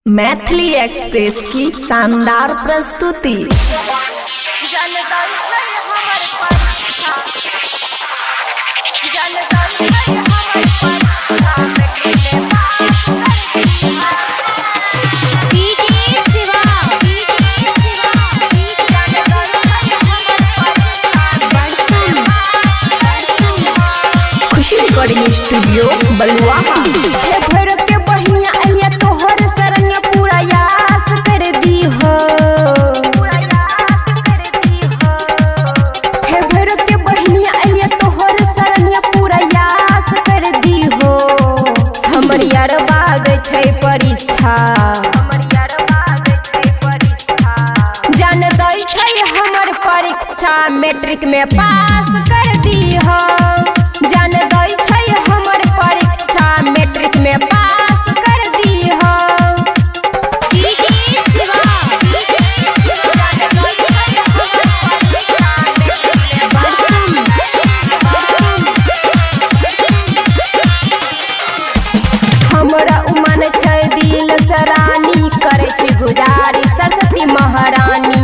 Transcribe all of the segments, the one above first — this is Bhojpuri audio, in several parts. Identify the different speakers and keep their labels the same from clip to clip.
Speaker 1: मैथिली एक्सप्रेस की शानदार प्रस्तुति। खुशी रिकॉर्डिंग स्टूडियो बलुआ।
Speaker 2: परीक्षा जान दै छै हमर परीक्षा मैट्रिक में पास कर दी हो। जान दै छै हमर परीक्षा मैट्रिक में पास कर दी हो। हमरा उमन छै दिल सरानी करे छी गुजारी सरस्वती महारानी।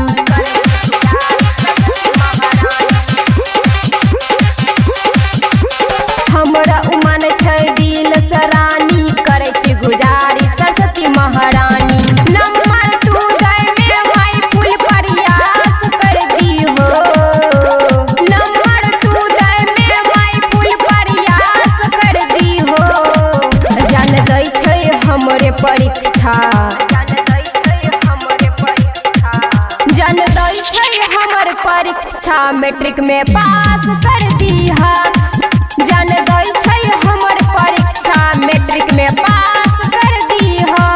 Speaker 2: हमरा उमन छै दिल सरानी करे छी गुजारी सरस्वती महारानी। नंबर तू दे में माई फूल प्रयास कर दी हो। नंबर तू दे में माई फूल प्रयास कर दी हो। जान दै छै हमरे परीक्षा जान दै छै हमर परीक्षा मैट्रिक में पास कर दी है। जान दै छै हमर परीक्षा मैट्रिक में पास कर दी है।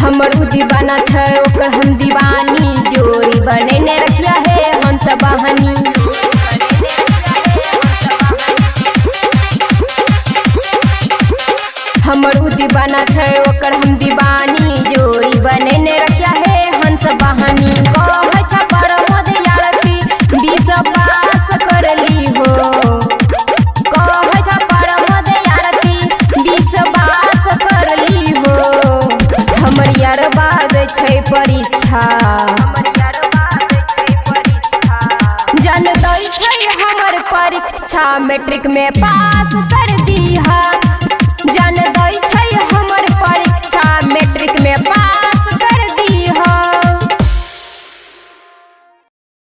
Speaker 2: हमर उ दीवाना छै ओकर हम दीवानी जोड़ी बनेने रखिया है हंस बहनी। हमर उ दीवाना छै ओकर हम दीवानी जोड़ी बनेने रखिया है हंस बहनी। कहै छै प्रमोद यारती 20 पास कर ली हो। कहै छै प्रमोद यारती 20 पास कर ली हो। हमर यार बाद छै परीक्षा जान दै छै हमर परीक्षा मैट्रिक में पास कर दी है।